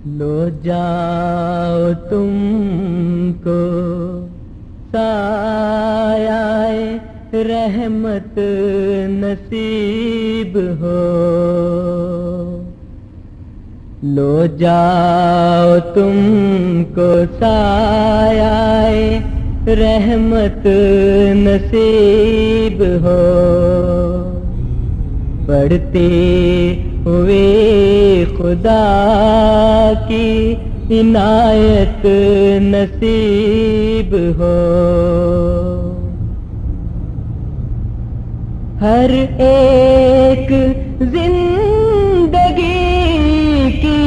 لو جاؤ تم کو سایہ رحمت نصیب ہو، لو جاؤ تم کو سایہ رحمت نصیب ہو، پڑھتے ہوئے خدا کی عنایت نصیب ہو، ہر ایک زندگی کی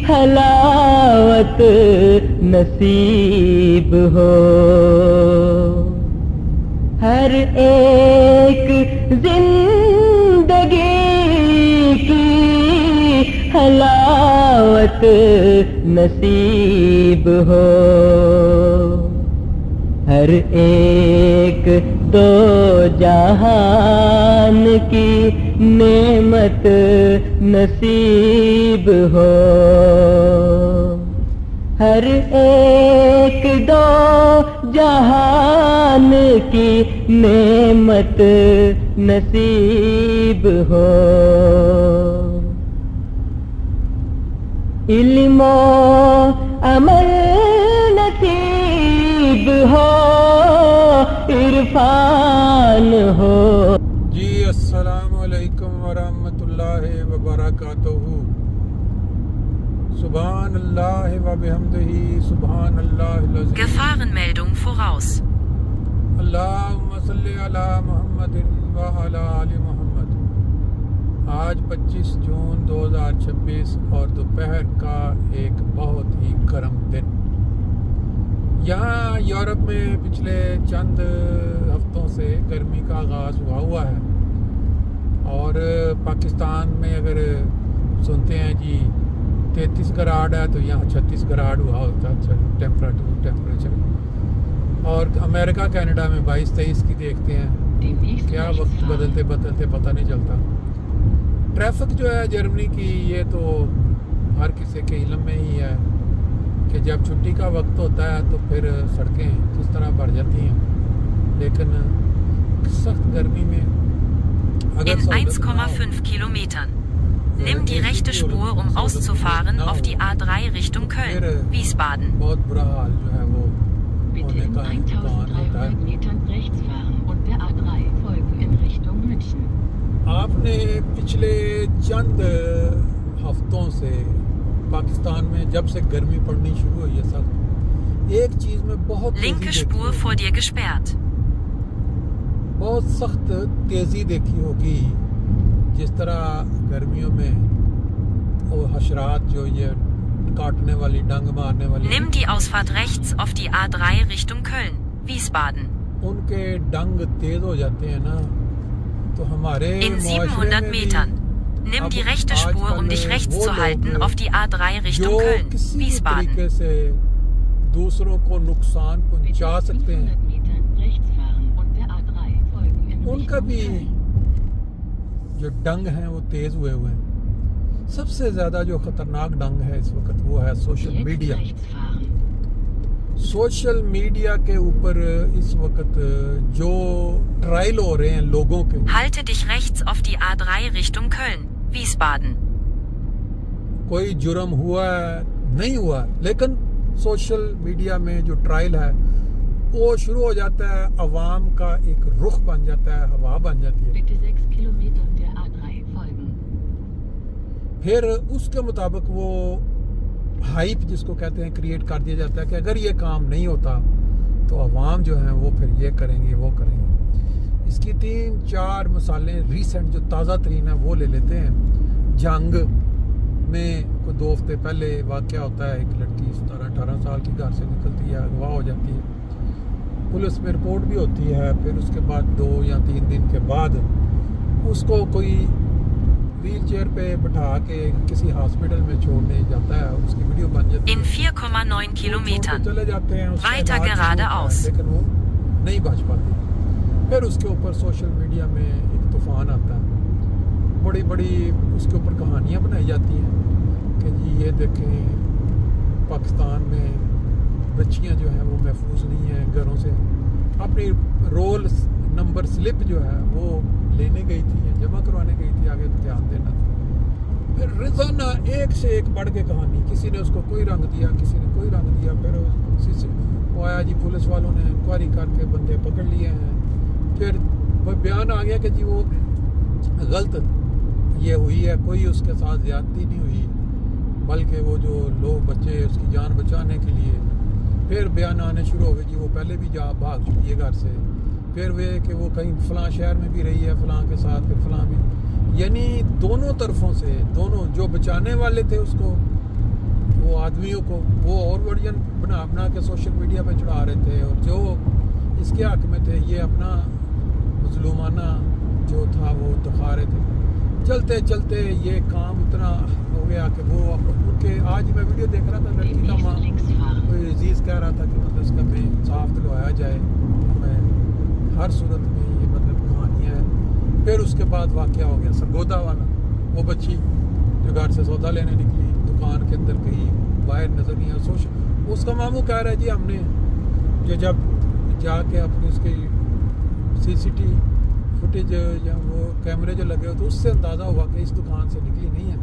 حلاوت نصیب ہو، ہر ایک زندگی کی حلاوت نصیب ہو، ہر ایک دو جہان کی نعمت نصیب ہو، ہر ایک دو جہان کی نعمت نصیب ہو، علم و عمل نصیب ہو، عرفان ہو۔ جی السلام علیکم ورحمۃ اللہ وبرکاتہ۔ سبحان اللہ وبحمدہ سبحان اللہ العظیم۔ Gefahrenmeldung voraus. اللہم صلی علی محمد وعلی آل محمد۔ آج 25 جون 2026 اور دوپہر کا ایک بہت ہی گرم دن۔ یہاں یورپ میں پچھلے چند ہفتوں سے گرمی کا آغاز ہوا ہے، اور پاکستان میں اگر سنتے ہیں جی 33 گراڈ ہے تو یہاں 36 گراڈ ہوا ہوتا ہے ٹیمپریچر، اور امریکہ کینیڈا میں 22-23 کی دیکھتے ہیں۔ کیا وقت بدلتے بدلتے پتہ نہیں چلتا۔ ٹریفک جو ہے جرمنی کی، یہ تو ہر کسی کے علم میں ہی ہے کہ جب چھٹی کا وقت ہوتا ہے تو پھر سڑکیں کس طرح بھر جاتی ہیں، لیکن سخت گرمی میں In 1,5 Kilometern. Nimm die rechte Spur, um auszufahren auf die A3 Richtung Köln, Wiesbaden. بہت برا حال جو ہے وہ Bitte ہونے in کا امکان ہوتا ہے۔ 1300 Metern rechts fahren und der A3 folgen in Richtung München. آپ نے پچھلے چند ہفتوں سے پاکستان میں جب سے گرمی پڑنی شروع ہوئی ہے سخت، ایک چیز میں بہت Linke Spur vor dir gesperrt. بہت سخت تیزی دیکھی ہوگی، جس طرح گرمیوں میں وہ حشرات جو یہ کاٹنے والی ڈنگ مارنے والی Nimm die Ausfahrt rechts auf die A3 Richtung Köln, Wiesbaden. ان کے ڈنگ تیز ہو جاتے ہیں نا، تو ہمارے In معاشرے 700 میں بھی Metern. Nimm die rechte Spur, um dich rechts zu halten auf die A3 Richtung جو Köln, کسی بھی Wiesbaden. طریقے سے دوسروں کو نقصان Bitte پہنچا سکتے ہیں، 500 Metern rechts fahren und der A3 folgen in ان کا Richtung بھی Köln. جو ڈنگ ہیں وہ تیز ہوئے ہوئے ہیں۔ سب سے زیادہ جو خطرناک ڈنگ ہے اس وقت وہ ہے social Jetzt media. rechts fahren. Social media کے اوپر اس وقت جو ٹرائل ہو رہے ہیں لوگوں کے، Halte dich rechts auf die A3 Richtung Köln, Wiesbaden. کوئی جرم ہوا ہے نہیں ہوا، لیکن سوشل میڈیا میں جو ٹرائل ہے وہ شروع ہو جاتا ہے، عوام کا ایک رخ بن جاتا ہے، ہوا بن جاتی ہے۔ Bitte 6 Kilometer der A3 folgen. پھر اس کے مطابق وہ ہائپ جس کو کہتے ہیں کریٹ کر دیا جاتا ہے کہ اگر یہ کام نہیں ہوتا تو عوام جو ہیں وہ پھر یہ کریں گے وہ کریں گے۔ اس کی 3-4 مثالیں ریسنٹ جو تازہ ترین ہیں وہ لے لیتے ہیں۔ جنگ میں کوئی 2 ہفتے پہلے واقعہ ہوتا ہے، ایک لڑکی 17-18 سال کی گھر سے نکلتی ہے، اغوا ہو جاتی ہے، پولیس میں رپورٹ بھی ہوتی ہے، پھر اس کے بعد 2 یا 3 دن کے بعد اس کو کوئی ویل چیئر پہ بٹھا کے کسی ہاسپٹل میں چھوڑنے جاتا ہے، اس کی ویڈیو بن جاتی ہے۔ In 4,9 Kilometern. چلے جاتے ہیں، اس کے Weiter بعد geradeaus. لیکن وہ نہیں بچ پاتی۔ پھر اس کے اوپر سوشل میڈیا میں ایک طوفان آتا ہے، بڑی بڑی اس کے اوپر کہانیاں بنائی جاتی ہیں کہ جی یہ یہ دیکھیں پاکستان میں بچیاں جو ہیں وہ محفوظ نہیں ہیں گھروں سے، اپنی رول نمبر سلپ جو ہے وہ لینے گئی تھی یا جمع کروانے گئی تھی، آگے دھیان دینا تھا۔ پھر روزانہ ایک سے ایک بڑھ کے کہانی، کسی نے اس کو کوئی رنگ دیا، کسی نے کوئی رنگ دیا، پھر وہ آیا جی پولیس والوں نے انکوائری کر کے بندے پکڑ لیے ہیں، پھر بیان آ گیا کہ جی وہ غلط یہ ہوئی ہے، کوئی اس کے ساتھ زیادتی نہیں ہوئی، بلکہ وہ جو لوگ بچے اس کی جان بچانے کے لیے، پھر بیان آنے شروع ہو گئے جی وہ پہلے بھی بھاگ چکی ہے گھر سے، پھر وہ کہ وہ کہیں فلاں شہر میں بھی رہی ہے فلاں کے ساتھ، پھر فلاں بھی، یعنی دونوں طرفوں سے، دونوں جو بچانے والے تھے اس کو، وہ آدمیوں کو وہ اور ورژن بنا کے سوشل میڈیا پہ چڑھا رہے تھے، اور جو اس کے حق میں تھے یہ اپنا مظلومانہ جو تھا وہ دکھا رہے تھے۔ چلتے چلتے یہ کام اتنا ہو گیا کہ وہ کے آج میں ویڈیو دیکھ رہا تھا، لڑکی کا ماں کوئی عزیز کہہ رہا تھا کہ مطلب اس کا میں انصاف دلوایا جائے، میں ہر صورت میں یہ مطلب کہانی ہے۔ پھر اس کے بعد واقعہ ہو گیا سرگودا والا، وہ بچی جو گھر سے سودا لینے نکلی، دکان کے اندر کہیں باہر نظر نہیں آیا، اس کا ماموں کہہ رہا ہے جی ہم نے جو جب جا کے اپنی اس کی CCTV فوٹیج یا وہ کیمرے جو لگے ہوئے تو اس سے اندازہ ہوا کہ اس دکان سے نکلی نہیں ہے۔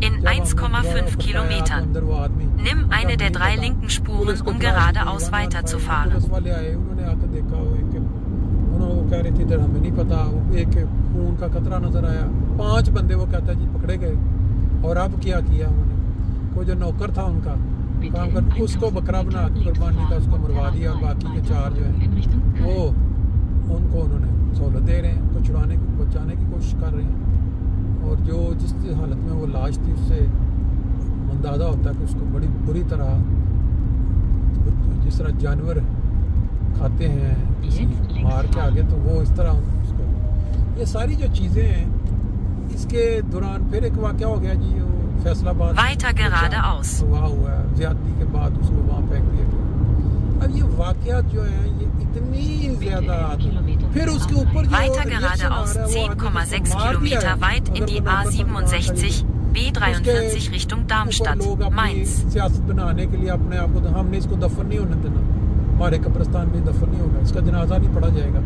In 1,5 Kilometern. Nimm eine der 3 linken Spuren, um geradeaus weiterzufahren. Police والے آئے، انہوں نے آ کے دیکھا کہ وہ کہہ رہی تھی ادھر ہمیں نہیں پتا، ایک خون کا قطرہ نظر آیا، 5 بندے وہ کہتا ہے جی پکڑے گئے، اور اب کیا انہوں نے، وہ جو نوکر تھا ان کا کام کر اس کو بکرا بنا کے قربانی کا اس کو مروا دیا، اور باقی کے 4 جو ہیں وہ ان کو انہوں نے سہولت دے رہے ہیں، ان کو چھڑانے کی بچانے کی کوشش کر رہے ہیں، اور جو جس حالت میں وہ لاش تھی اس سے اندازہ ہوتا ہے کہ اس کو بڑی بری طرح، جس طرح جانور کھاتے ہیں کسی مار کے آگے، تو وہ اس طرح اس کو، یہ ساری جو چیزیں ہیں اس کے دوران پھر ایک واقعہ ہو گیا جی، فیصل آباد Weiter geradeaus. ہوا ہے، زیادتی کے بعد اس کو وہاں پھینک دیا گیا۔ اب یہ واقعات جو ہیں یہ اتنی زیادہ، پھر اس کے اوپر Weiter geradeaus 10,6 Kilometer weit in die A67, B43 Richtung Darmstadt, Mainz. سیاست بنانے کے لیے اپنے آپ کو، ہم نے اس کو دفن نہیں ہونے دینا، ہمارے قبرستان میں دفن نہیں ہوگا، اس کا جنازہ نہیں پڑھا جائے گا۔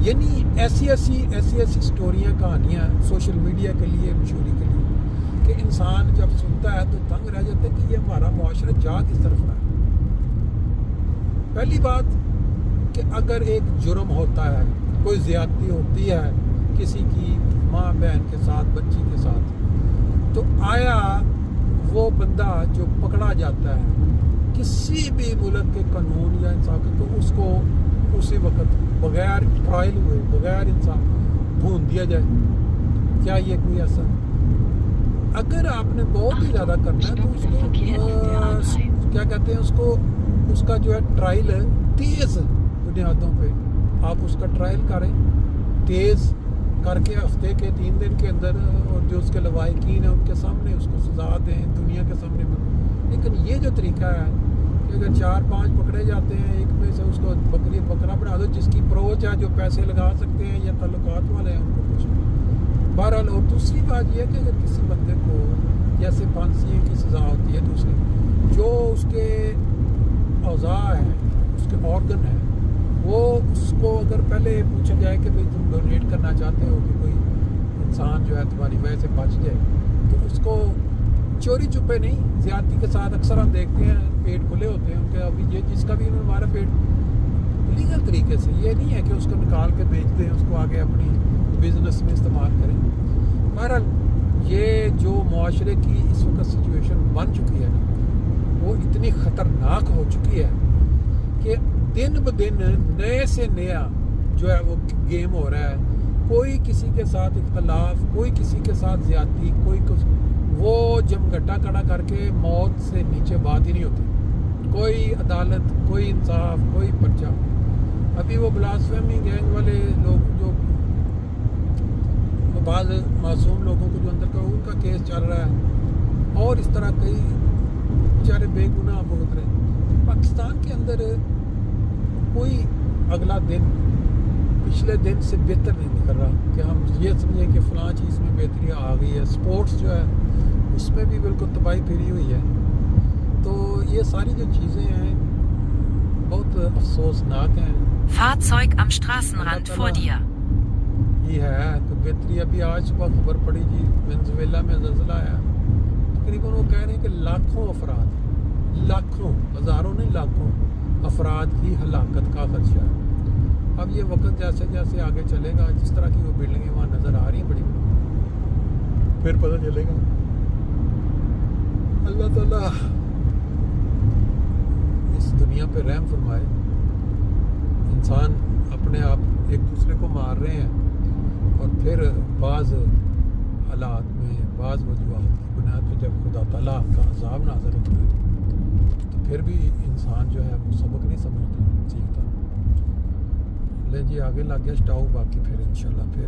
یعنی ایسی سٹوریاں، کہانیاں سوشل میڈیا کے لیے، مشہوری کے لیے، کہ انسان جب سنتا ہے تو دنگ رہ جاتا ہے کہ یہ ہمارا معاشرہ جا کس طرف رہا ہے۔ پہلی بات کہ اگر ایک جرم ہوتا ہے، کوئی زیادتی ہوتی ہے کسی کی ماں بہن کے ساتھ، بچی کے ساتھ، تو آیا وہ بندہ جو پکڑا جاتا ہے کسی بھی ملک کے قانون یا انصاف کے، تو اس کو اسی وقت بغیر ٹرائل ہوئے، بغیر انصاف بھون دیا جائے؟ کیا یہ کوئی ایسا؟ اگر آپ نے بہت ہی زیادہ کرنا ہے تو اس کو کیا کہتے ہیں، اس کا جو ہے ٹرائل ہے تیز بنیادوں پہ، آپ اس کا ٹرائل کریں تیز کر کے، ہفتے کے 3 دن کے اندر، اور جو اس کے لواحقین ہیں ان کے سامنے اس کو سزا دیں، دنیا کے سامنے۔ لیکن یہ جو طریقہ ہے کہ اگر 4-5 پکڑے جاتے ہیں، ایک میں سے اس کو بکرا بنا دو، جس کی اپروچ ہے، جو پیسے لگا سکتے ہیں یا تعلقات والے ہیں ان کو کچھ بہرحال۔ اور دوسری بات یہ ہے کہ اگر کسی بندے کو جیسے پھانسی کی سزا ہوتی ہے، دوسری جو اس کے اعضاء ہیں، اس کے آرگن ہیں، وہ اس کو اگر پہلے پوچھا جائے کہ بھئی تم ڈونیٹ کرنا چاہتے ہو کہ کوئی انسان جو ہے تمہاری وجہ سے بچ جائے، تو اس کو چوری چھپے نہیں، زیادتی کے ساتھ اکثر ہم دیکھتے ہیں پیٹ کھلے ہوتے ہیں ان کے، ابھی یہ جس کا بھی انہوں نے ہمارا پیٹ لیگل طریقے سے، یہ نہیں ہے کہ اس کو نکال کے بیچ دیں، اس کو آگے اپنی بزنس میں استعمال کریں۔ بہرحال یہ جو معاشرے کی اس وقت سچویشن بن چکی ہے نا، وہ اتنی خطرناک ہو چکی ہے کہ دن بدن نئے سے نیا جو ہے وہ گیم ہو رہا ہے، کوئی کسی کے ساتھ اختلاف، کوئی کسی کے ساتھ زیادتی، کوئی کچھ، وہ جمگٹا کھڑا کر کے موت سے نیچے بات ہی نہیں ہوتی، کوئی عدالت، کوئی انصاف، کوئی پرچہ۔ ابھی وہ بلاسفیمی گینگ والے لوگ جو بعض معصوم لوگوں کو جو اندر کا ان کا کیس چل رہا ہے، اور اس طرح کئی بیچارے بے گناہ بھگت رہے۔ پاکستان کے اندر کوئی اگلا دن پچھلے دن سے بہتر نہیں نکل رہا کہ ہم یہ سمجھیں کہ فلاں چیز میں بہتری آ گئی ہے۔ سپورٹس جو ہے اس میں بھی بالکل تباہی پھری ہوئی ہے. تو یہ ساری جو چیزیں ہیں بہت افسوسناک ہیں. Fahrzeug am Straßenrand vor dir. یہ ہے تو بہتری. ابھی آج صبح خبر پڑی جی وینزویلا میں زلزلہ آیا. تقریباً وہ کہہ رہے ہیں کہ لاکھوں افراد، لاکھوں، ہزاروں نہیں لاکھوں افراد کی ہلاکت کا خدشہ ہے. اب یہ وقت جیسے جیسے آگے چلے گا، جس طرح کی وہ بلڈنگیں وہاں نظر آ رہی ہیں بڑی بڑی، پھر پتہ چلے گا. اللہ تعالیٰ اس دنیا پہ رحم فرمائے. انسان اپنے آپ ایک دوسرے کو مار رہے ہیں اور پھر بعض حالات میں بعض وجوہات کی بنیاد پہ جب خدا تعالیٰ کا عذاب نازل ہوتا ہے تو پھر بھی انسان جو ہے وہ سبق نہیں سمجھتا، سیکھتا. لے جی آگے لگ گیا سٹاؤ، باقی پھر انشاءاللہ پھر